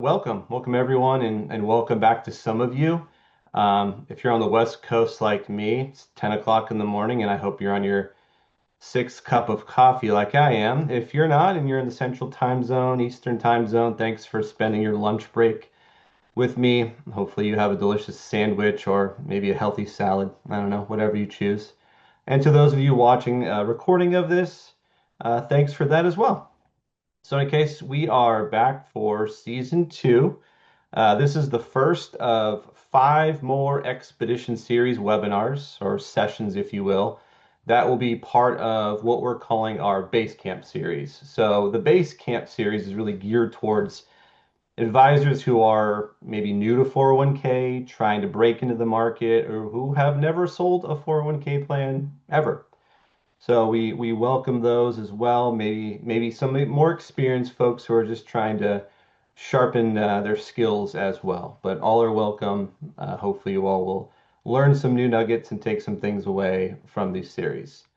Welcome everyone, and welcome back to some of you. If you're on the West Coast like me, it's 10 o'clock in the morning, and I hope you're on your sixth cup of coffee like I am. If you're not, and you're in the Central Time Zone, Eastern Time Zone, thanks for spending your lunch break with me. Hopefully, you have a delicious sandwich or maybe a healthy salad. I don't know, whatever you choose. And to those of you watching a recording of this, thanks for that as well. So, in case we are back for season two. This is the first of five more Expedition Series webinars, or sessions, if you will, that will be part of what we're calling our Base Camp series. So the Base Camp series is really geared towards advisors who are maybe new to 401k, trying to break into the market, or who have never sold a 401k plan ever. So we welcome those as well. Maybe some more experienced folks who are just trying to sharpen their skills as well. But all are welcome. Hopefully, you all will learn some new nuggets and take some things away from these series.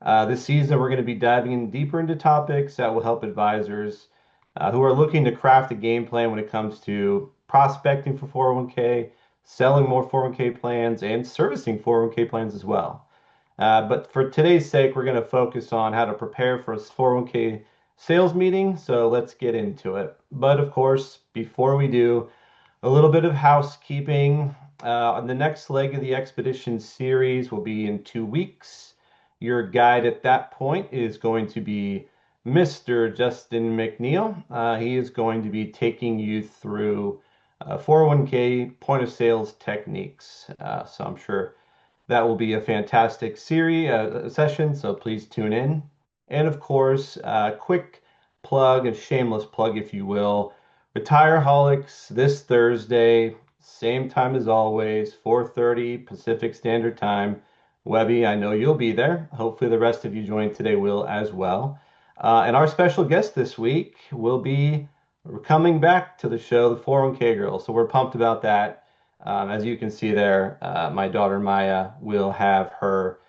This season, we're going to be diving in deeper into topics that will help advisors who are looking to craft a game plan when it comes to prospecting for 401k, selling more 401k plans, and servicing 401k plans as well. But for today's sake, we're going to focus on how to prepare for a 401k sales meeting. So let's get into it. But of course, before we do, a little bit of housekeeping. The next leg of the expedition series will be in 2 weeks. Your guide at that point is going to be Mr. Justin McNeil. He is going to be taking you through 401k point of sales techniques. So I'm sure that will be a fantastic series session, so please tune in. And of course, quick plug, a shameless plug, if you will. Retireaholics this Thursday, same time as always, 4:30 Pacific Standard Time. Webby, I know you'll be there. Hopefully, the rest of you joined today will as well. And our special guest this week will be coming back to the show, the 401k Girl. So we're pumped about that. As you can see there, my daughter Maya will have her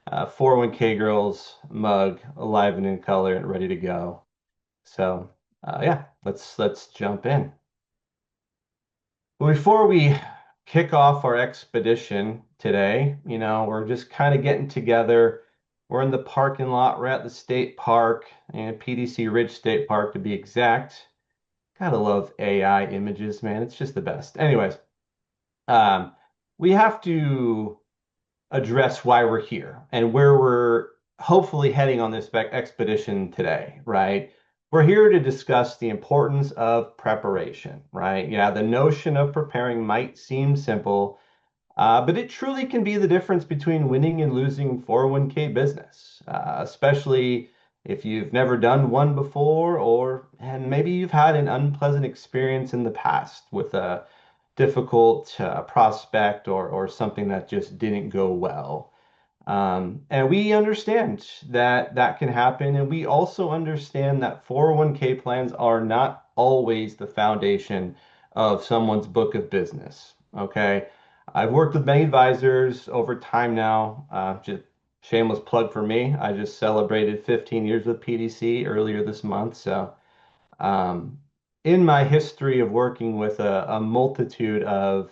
401k Girls mug alive and in color and ready to go. So yeah, let's jump in. Well, before we kick off our expedition today, we're just kind of getting together. We're in the parking lot. We're at the state park and PDC Ridge State Park to be exact. Gotta love AI images, man. It's just the best. Anyways, um, we have to address why we're here and where we're hopefully heading on this expedition today, right? We're here to discuss the importance of preparation, right? Yeah, the notion of preparing might seem simple, but it truly can be the difference between winning and losing 401k business, especially if you've never done one before, and maybe you've had an unpleasant experience in the past with a difficult prospect or something that just didn't go well. And we understand that that can happen. And we also understand that 401k plans are not always the foundation of someone's book of business. Okay. I've worked with many advisors over time now. Just shameless plug for me. I just celebrated 15 years with PDC earlier this month. So, um, in my history of working with a multitude of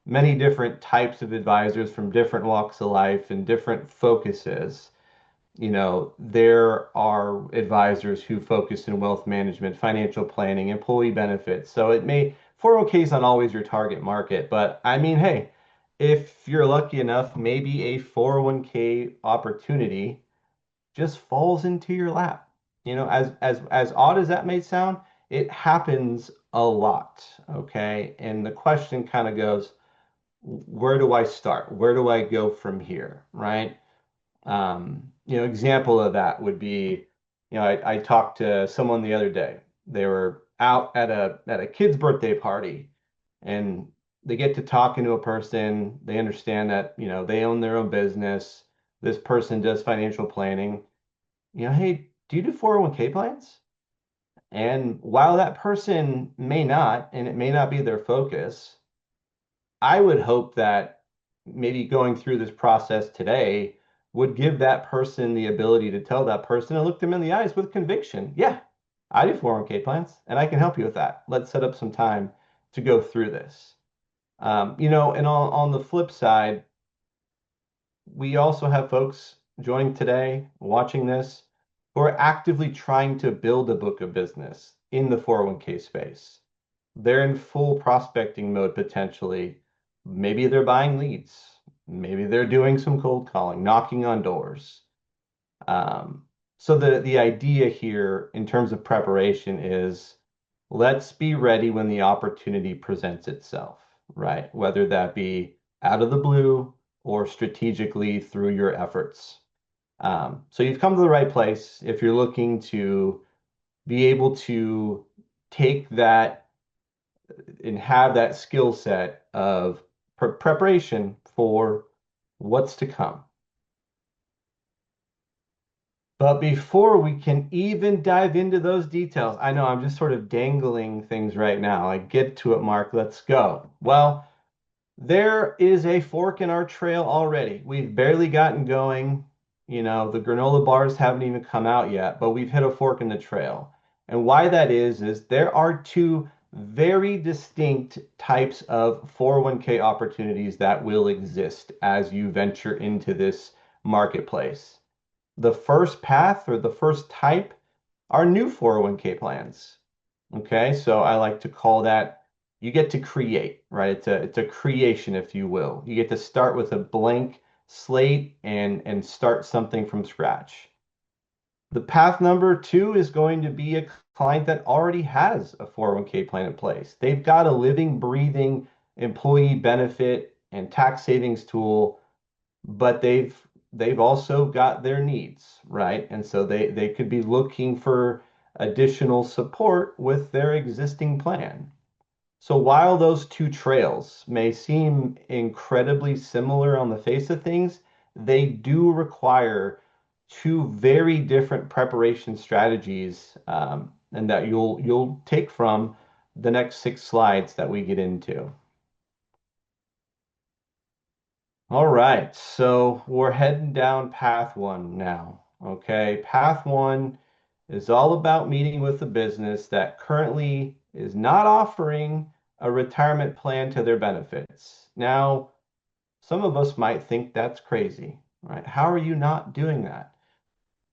many different types of advisors from different walks of life and different focuses. There are advisors who focus in wealth management, financial planning, employee benefits. So it may 401k is not always your target market, but I mean, hey, if you're lucky enough, maybe a 401k opportunity just falls into your lap. As odd as that may sound, it happens a lot, okay? And the question kind of goes, where do I start? Where do I go from here, right? Example of that would be, I talked to someone the other day. They were out at a kid's birthday party, and they get to talking to a person. They understand that, they own their own business. This person does financial planning. Hey, do you do 401k plans? And while that person may not, and it may not be their focus, I would hope that maybe going through this process today would give that person the ability to tell that person and look them in the eyes with conviction. Yeah, I do 401k plans, and I can help you with that. Let's set up some time to go through this. And on the flip side, we also have folks joining today, watching this, who are actively trying to build a book of business in the 401k space. They're in full prospecting mode potentially. Maybe they're buying leads. Maybe they're doing some cold calling, knocking on doors. Um, so the idea here in terms of preparation is let's be ready when the opportunity presents itself, right? Whether that be out of the blue or strategically through your efforts. So you've come to the right place if you're looking to be able to take that and have that skill set of preparation for what's to come. But before we can even dive into those details, I know I'm just sort of dangling things right now. Like, get to it, Mark. Let's go. Well, there is a fork in our trail already. We've barely gotten going. The granola bars haven't even come out yet, but we've hit a fork in the trail. And why that is there are two very distinct types of 401k opportunities that will exist as you venture into this marketplace. The first path or the first type are new 401k plans. Okay, so I like to call that you get to create, right? It's a creation, if you will. You get to start with a blank slate and start something from scratch. The path number two is going to be a client that already has a 401k plan in place. They've got a living, breathing employee benefit and tax savings tool, but they've also got their needs, right? And so they could be looking for additional support with their existing plan. So while those two trails may seem incredibly similar on the face of things, they do require two very different preparation strategies, and that you'll take from the next 6 slides that we get into. All right, so we're heading down path one now. Okay, path one is all about meeting with a business that currently is not offering a retirement plan to their benefits. Now, some of us might think that's crazy, right? How are you not doing that?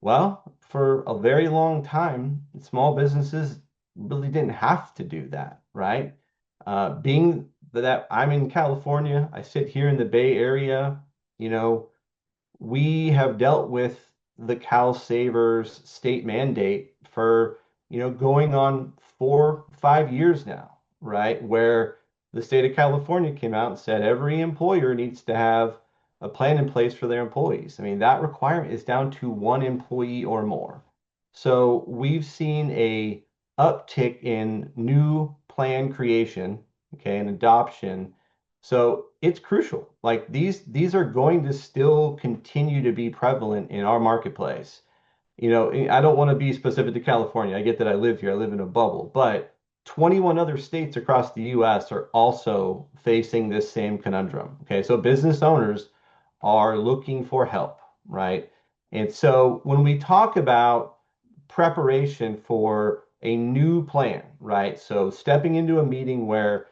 Well, for a very long time, small businesses really didn't have to do that, right? Being that I'm in California, I sit here in the Bay Area, you know, we have dealt with the CalSavers state mandate for, going on 4, 5 years now, right? Where the state of California came out and said every employer needs to have a plan in place for their employees. I mean, that requirement is down to one employee or more. So we've seen a uptick in new plan creation, okay, and adoption. So it's crucial. Like these are going to still continue to be prevalent in our marketplace. I don't want to be specific to California. I get that I live here, I live in a bubble, but 21 other states across the US are also facing this same conundrum. Okay, so business owners are looking for help, right? And so when we talk about preparation for a new plan, right? So stepping into a meeting where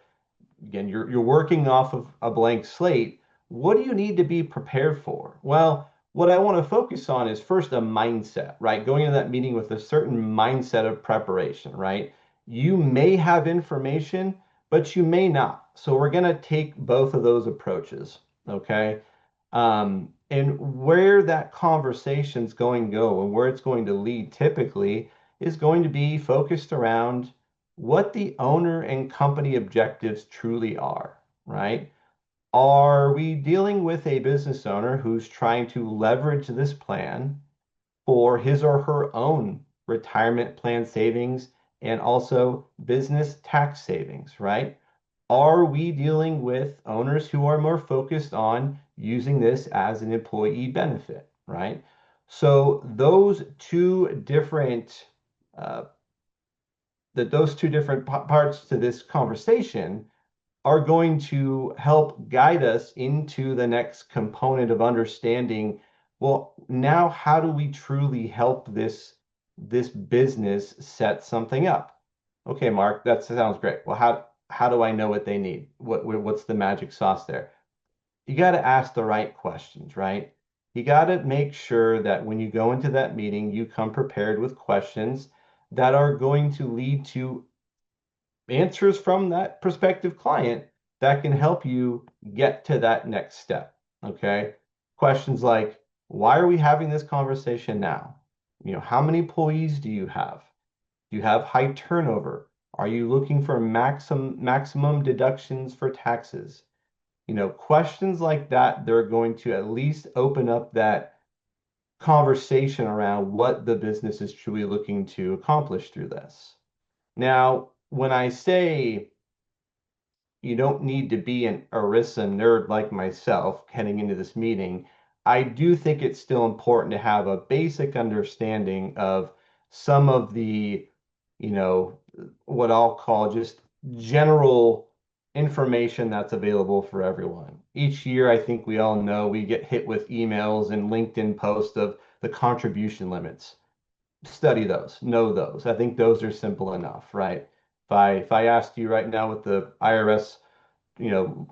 again, you're working off of a blank slate. What do you need to be prepared for? Well, what I want to focus on is first a mindset, right? Going into that meeting with a certain mindset of preparation, right? You may have information, but you may not. So we're going to take both of those approaches, okay? And where that conversation's going to go and where it's going to lead typically is going to be focused around what the owner and company objectives truly are, right? Are we dealing with a business owner who's trying to leverage this plan for his or her own retirement plan savings and also business tax savings, right? Are we dealing with owners who are more focused on using this as an employee benefit, right? So uh, those two different parts to this conversation are going to help guide us into the next component of understanding, well, now how do we truly help this this business set something up. Okay, Mark, that sounds great. Well, how do I know what they need? What's the magic sauce there? You got to ask the right questions, right? You got to make sure that when you go into that meeting, you come prepared with questions that are going to lead to answers from that prospective client that can help you get to that next step. Okay. Questions like, why are we having this conversation now? How many employees do you have? Do you have high turnover? Are you looking for maximum deductions for taxes? Questions like that, they're going to at least open up that conversation around what the business is truly looking to accomplish through this. Now, when I say you don't need to be an ERISA nerd like myself heading into this meeting, I do think it's still important to have a basic understanding of some of the, you know, what I'll call just general information that's available for everyone. Each year, I think we all know we get hit with emails and LinkedIn posts of the contribution limits. Study those, know those. I think those are simple enough, right? If I asked you right now what the IRS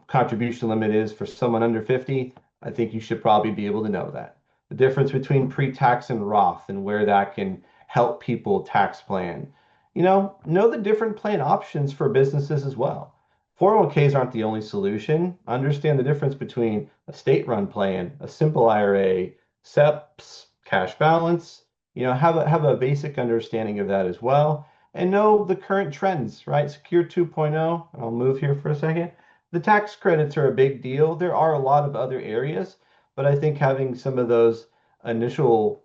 contribution limit is for someone under 50, I think you should probably be able to know that. The difference between pre-tax and Roth and where that can help people tax plan. Know the different plan options for businesses as well. 401ks aren't the only solution. Understand the difference between a state-run plan, a simple IRA, SEPs, cash balance. Have a basic understanding of that as well, and know the current trends, right? Secure 2.0, and I'll move here for a second. The tax credits are a big deal. There are a lot of other areas, but I think having some of those initial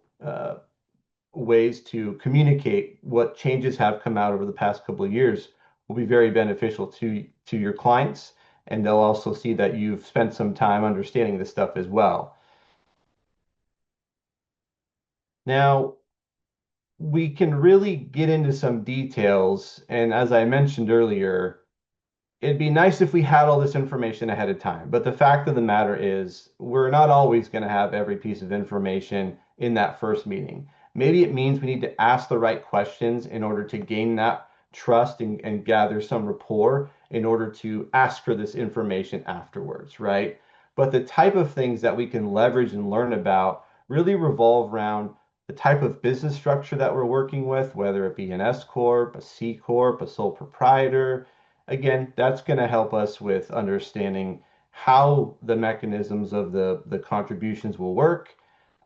ways to communicate what changes have come out over the past couple of years will be very beneficial to your clients, and they'll also see that you've spent some time understanding this stuff as well. Now, we can really get into some details, and as I mentioned earlier, it'd be nice if we had all this information ahead of time. But the fact of the matter is, we're not always going to have every piece of information in that first meeting. Maybe it means we need to ask the right questions in order to gain that trust and gather some rapport in order to ask for this information afterwards, right? But the type of things that we can leverage and learn about really revolve around the type of business structure that we're working with, whether it be an S Corp, a C Corp, a sole proprietor. Again, that's going to help us with understanding how the mechanisms of the contributions will work.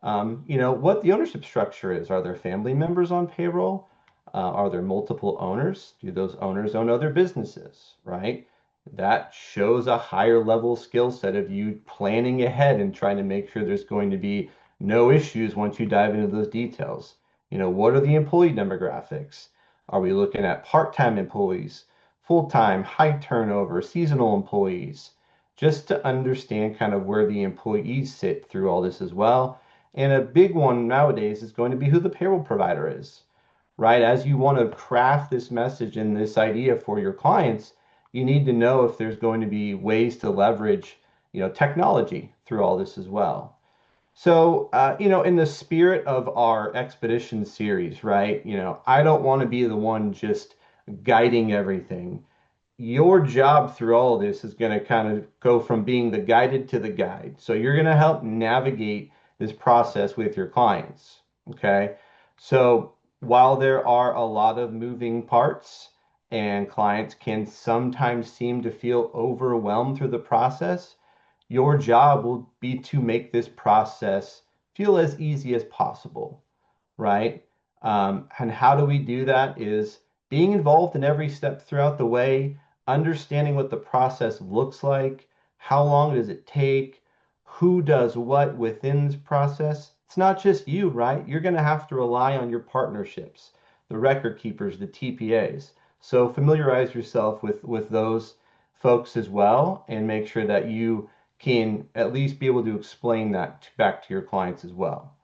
What the ownership structure is. Are there family members on payroll? Are there multiple owners? Do those owners own other businesses, right? That shows a higher level skill set of you planning ahead and trying to make sure there's going to be no issues once you dive into those details. What are the employee demographics? Are we looking at part-time employees, full-time, high turnover, seasonal employees? Just to understand kind of where the employees sit through all this as well. And a big one nowadays is going to be who the payroll provider is, right? As you want to craft this message and this idea for your clients, you need to know if there's going to be ways to leverage, technology through all this as well. So, in the spirit of our expedition series, right? I don't want to be the one just guiding everything. Your job through all of this is going to kind of go from being the guided to the guide. So you're going to help navigate this process with your clients. Okay. So while there are a lot of moving parts and clients can sometimes seem to feel overwhelmed through the process, your job will be to make this process feel as easy as possible, right? And how do we do that is being involved in every step throughout the way, understanding what the process looks like, how long does it take, who does what within this process. It's not just you, right? You're going to have to rely on your partnerships, the record keepers, the TPAs. So familiarize yourself with those folks as well and make sure that you can at least be able to explain that back to your clients as well.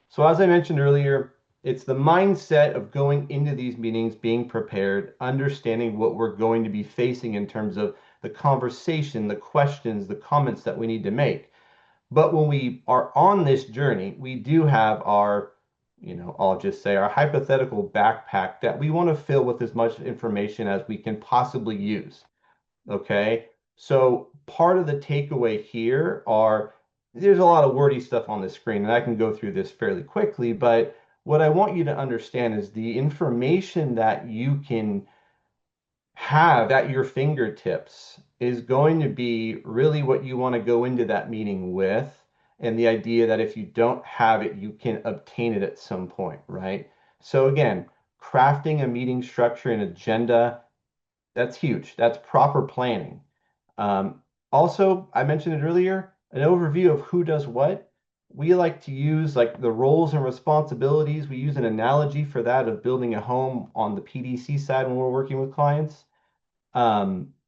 So as I mentioned earlier, it's the mindset of going into these meetings, being prepared, understanding what we're going to be facing in terms of the conversation, the questions, the comments that we need to make. But when we are on this journey, we do have our I'll just say our hypothetical backpack that we want to fill with as much information as we can possibly use. Okay. So part of the takeaway here are there's a lot of wordy stuff on the screen, and I can go through this fairly quickly, but what I want you to understand is the information that you can have at your fingertips is going to be really what you want to go into that meeting with. And the idea that if you don't have it, you can obtain it at some point, right? So again, crafting a meeting structure and agenda, that's huge. That's proper planning. Um, Also, I mentioned it earlier, an overview of who does what. We like to use like the roles and responsibilities. We use an analogy for that of building a home on the PDC side when we're working with clients.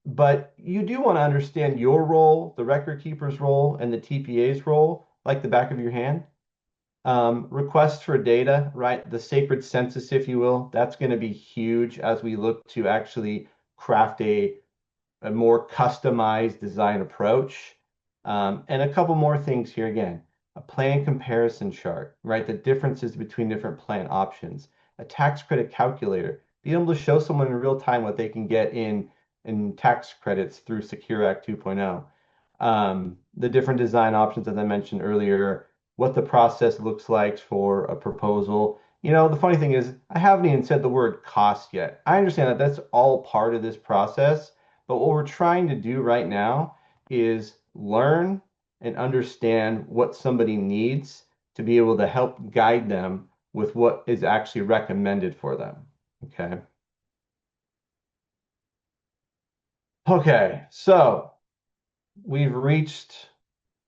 But you do want to understand your role, the record keeper's role, and the TPA's role, like the back of your hand. Requests for data, right? The sacred census, if you will, that's going to be huge as we look to actually craft a more customized design approach. And a couple more things here again. A plan comparison chart, right? The differences between different plan options. A tax credit calculator. Being able to show someone in real time what they can get in tax credits through Secure Act 2.0. The different design options, as I mentioned earlier, what the process looks like for a proposal. The funny thing is, I haven't even said the word cost yet. I understand that that's all part of this process, but what we're trying to do right now is learn and understand what somebody needs to be able to help guide them with what is actually recommended for them. Okay. Okay. So we've reached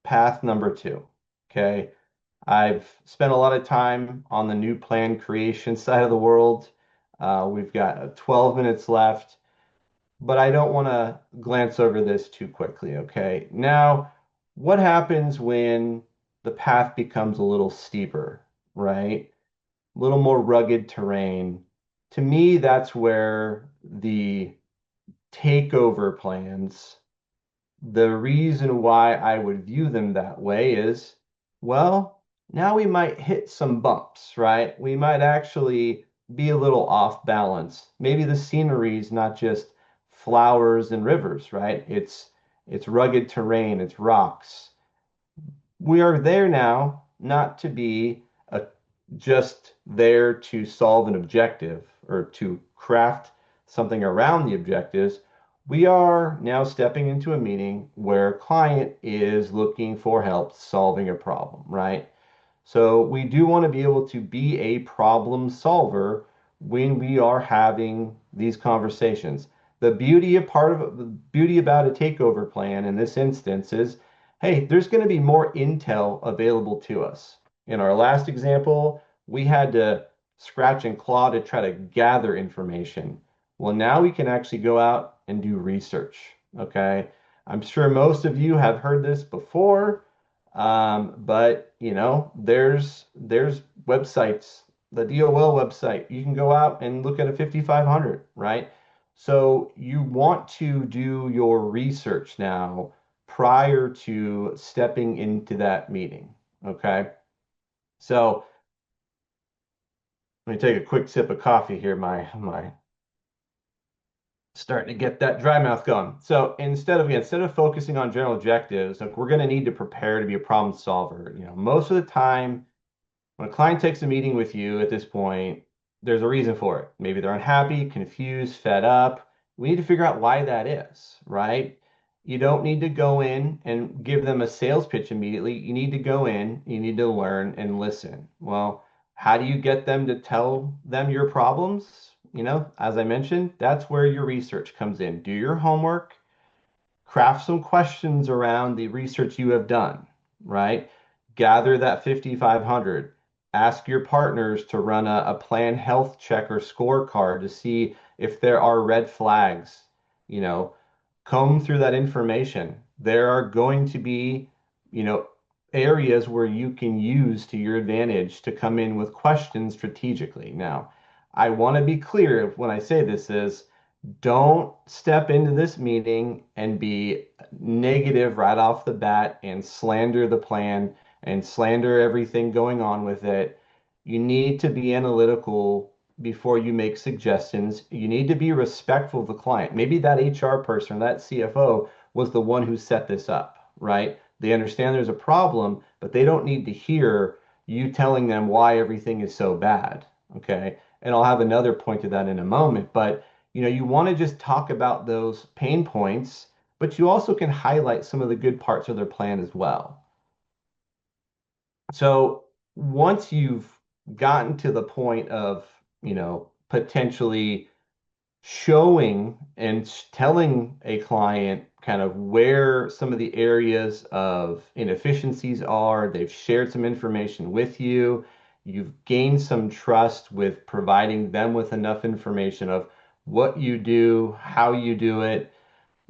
path number two. Okay. I've spent a lot of time on the new plan creation side of the world. We've got 12 minutes left, but I don't want to glance over this too quickly, okay? Now, what happens when the path becomes a little steeper, right? A little more rugged terrain. To me, that's where the takeover plans, the reason why I would view them that way is, well, now we might hit some bumps, right? We might actually be a little off balance. Maybe the scenery is not just flowers and rivers, right? It's rugged terrain, it's rocks. We are there now not to be just there to solve an objective or to craft something around the objectives. We are now stepping into a meeting where a client is looking for help solving a problem, right? So we do want to be able to be a problem solver when we are having these conversations. The beauty about a takeover plan in this instance is, hey, there's going to be more intel available to us. In our last example, we had to scratch and claw to try to gather information. Well, now we can actually go out and do research. Okay. I'm sure most of you have heard this before. But there's websites, the DOL website. You can go out and look at a 5500, right? So you want to do your research now prior to stepping into that meeting. Okay. So let me take a quick sip of coffee here. My starting to get that dry mouth going. So instead of focusing on general objectives, like we're going to need to prepare to be a problem solver. Most of the time when a client takes a meeting with you at this point, there's a reason for it. Maybe they're unhappy, confused, fed up. We need to figure out why that is, right? You don't need to go in and give them a sales pitch immediately. You need to go in, you need to learn and listen. Well, how do you get them to tell them your problems? As I mentioned, that's where your research comes in. Do your homework, craft some questions around the research you have done, right? Gather that 5,500. Ask your partners to run a plan health check or scorecard to see if there are red flags. You know, comb through that information. There are going to be, you know, areas where you can use to your advantage to come in with questions strategically. Now, I want to be clear when I say this is don't step into this meeting and be negative right off the bat and slander the plan and slander everything going on with it. You need to be analytical before you make suggestions. You need to be respectful of the client. Maybe that HR person, that CFO was the one who set this up, right? They understand there's a problem, but they don't need to hear you telling them why everything is so bad. Okay. And I'll have another point to that in a moment, but you want to just talk about those pain points, but you also can highlight some of the good parts of their plan as well. So once you've gotten to the point of, potentially showing and telling a client kind of where some of the areas of inefficiencies are, they've shared some information with you, you've gained some trust with providing them with enough information of what you do, how you do it,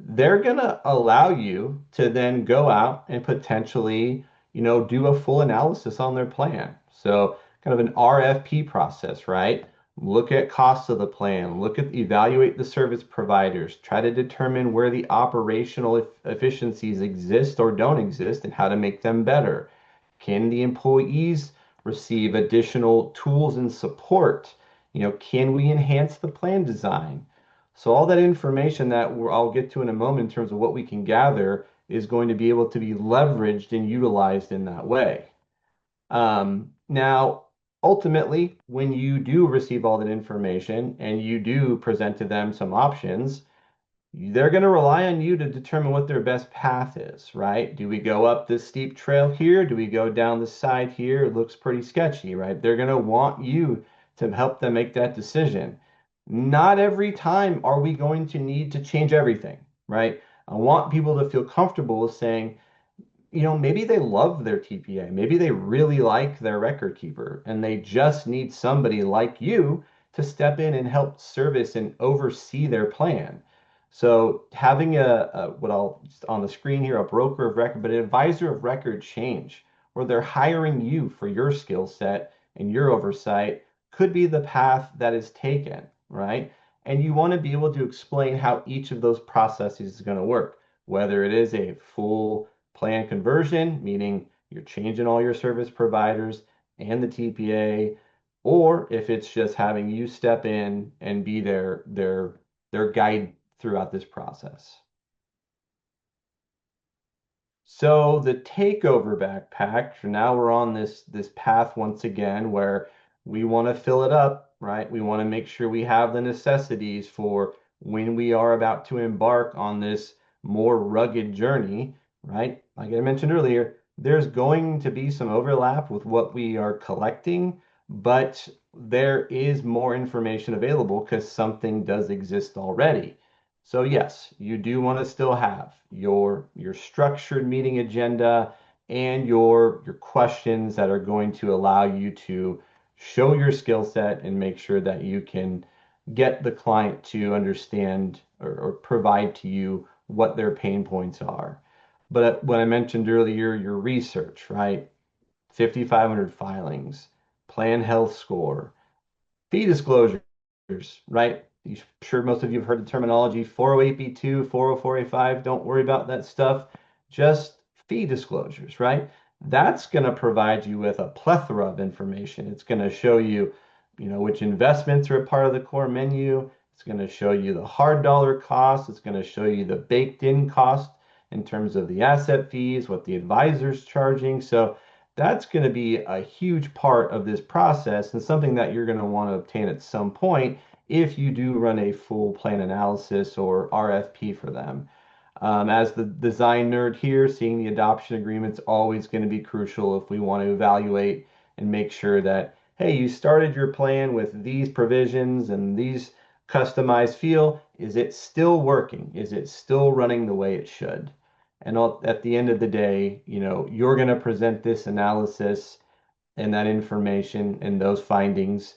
they're going to allow you to then go out and potentially, do a full analysis on their plan. So kind of an RFP process, right? Look at costs of the plan, evaluate the service providers, try to determine where the operational efficiencies exist or don't exist and how to make them better. Can the employees receive additional tools and support? Can we enhance the plan design? So all that information that I'll get to in a moment in terms of what we can gather is going to be able to be leveraged and utilized in that way. Now, ultimately, when you do receive all that information and you do present to them some options, they're going to rely on you to determine what their best path is, right? Do we go up this steep trail here? Do we go down the side here? It looks pretty sketchy, right? They're going to want you to help them make that decision. Not every time are we going to need to change everything, right? I want people to feel comfortable with saying, maybe they love their TPA. Maybe they really like their record keeper and they just need somebody like you to step in and help service and oversee their plan. So having what I'll on the screen here, a broker of record, but an advisor of record change, where they're hiring you for your skill set and your oversight could be the path that is taken, right? And you want to be able to explain how each of those processes is going to work, whether it is a full plan conversion, meaning you're changing all your service providers and the TPA, or if it's just having you step in and be their guide throughout this process. So the takeover backpack, so now we're on this path once again where we want to fill it up, right? We want to make sure we have the necessities for when we are about to embark on this more rugged journey, right? Like I mentioned earlier, there's going to be some overlap with what we are collecting, but there is more information available because something does exist already. So yes, you do want to still have your structured meeting agenda and your questions that are going to allow you to show your skill set and make sure that you can get the client to understand or provide to you what their pain points are. But what I mentioned earlier, your research, right? 5,500 filings, plan health score, fee disclosures, right? You sure most of you have heard the terminology 408B2, 404A5. Don't worry about that stuff. Just fee disclosures, right? That's going to provide you with a plethora of information. It's going to show you, which investments are a part of the core menu. It's going to show you the hard dollar cost. It's going to show you the baked in cost in terms of the asset fees, what the advisor's charging. So that's going to be a huge part of this process and something that you're going to want to obtain at some point if you do run a full plan analysis or RFP for them. As the design nerd here, seeing the adoption agreement's always going to be crucial if we want to evaluate and make sure that, hey, you started your plan with these provisions and these customized feel. Is it still working? Is it still running the way it should? And at the end of the day, you're going to present this analysis and that information and those findings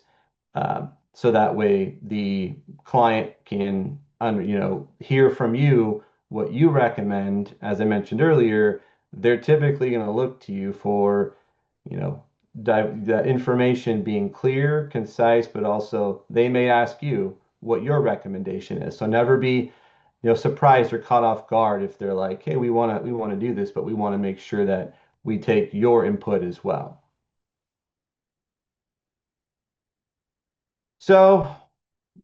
so that way the client can, hear from you what you recommend. As I mentioned earlier, they're typically going to look to you for, you know, the information being clear, concise, but also they may ask you what your recommendation is. So never be, surprised or caught off guard if they're like, hey, we want to do this, but we want to make sure that we take your input as well. So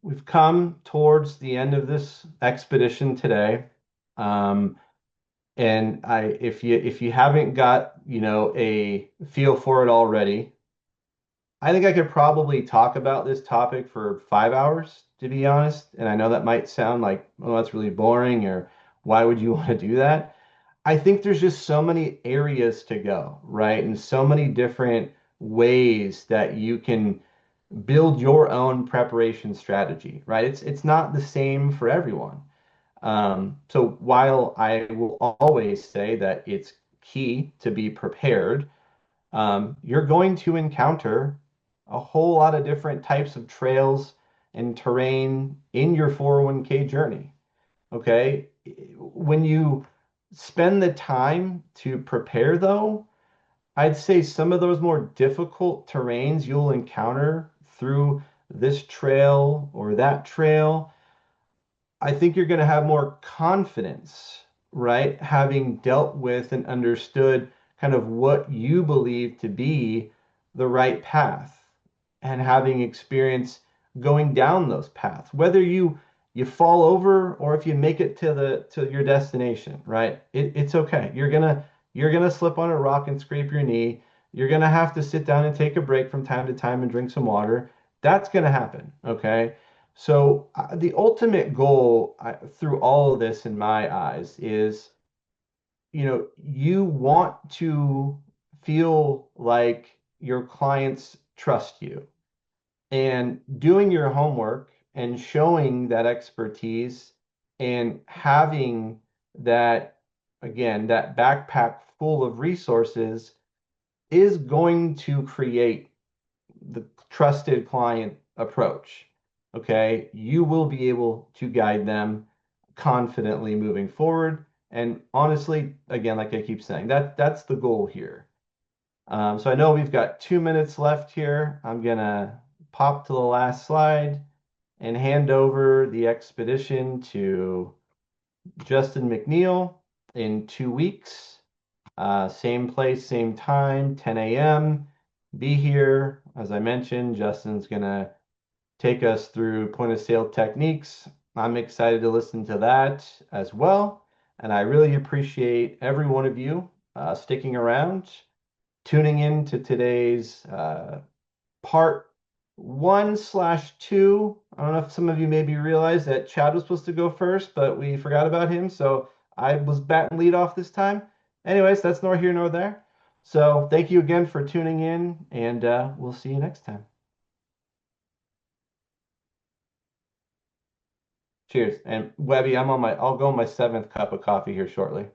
we've come towards the end of this expedition today. Um, and if you haven't got, a feel for it already, I think I could probably talk about this topic for 5 hours, to be honest. And I know that might sound like, oh, that's really boring, or why would you want to do that? I think there's just so many areas to go, right? And so many different ways that you can build your own preparation strategy, right? It's not the same for everyone. So while I will always say that it's key to be prepared, you're going to encounter a whole lot of different types of trails and terrain in your 401k journey. Okay. When you spend the time to prepare, though, I'd say some of those more difficult terrains you'll encounter through this trail or that trail, I think you're going to have more confidence, right? Having dealt with and understood kind of what you believe to be the right path and having experience going down those paths, whether you fall over or if you make it to your destination, right? It's okay. You're gonna slip on a rock and scrape your knee. You're gonna have to sit down and take a break from time to time and drink some water. That's gonna happen, okay? So the ultimate goal through all of this, in my eyes, is you want to feel like your clients trust you, and doing your homework and showing that expertise and having that, again, that backpack full of resources is going to create the trusted client approach. Okay, you will be able to guide them confidently moving forward. And honestly, again, like I keep saying, that's the goal here. So I know we've got 2 minutes left here. I'm gonna pop to the last slide and hand over the expedition to Justin McNeil in 2 weeks. Same place, same time, 10 a.m. Be here. As I mentioned, Justin's gonna take us through point of sale techniques. I'm excited to listen to that as well. And I really appreciate every one of you sticking around, tuning in to today's part 1/2. I don't know if some of you maybe realized that Chad was supposed to go first, but we forgot about him. So I was batting lead off this time. Anyways, that's nor here nor there. So thank you again for tuning in, and we'll see you next time. Cheers. And Webby, I'll go on my seventh cup of coffee here shortly.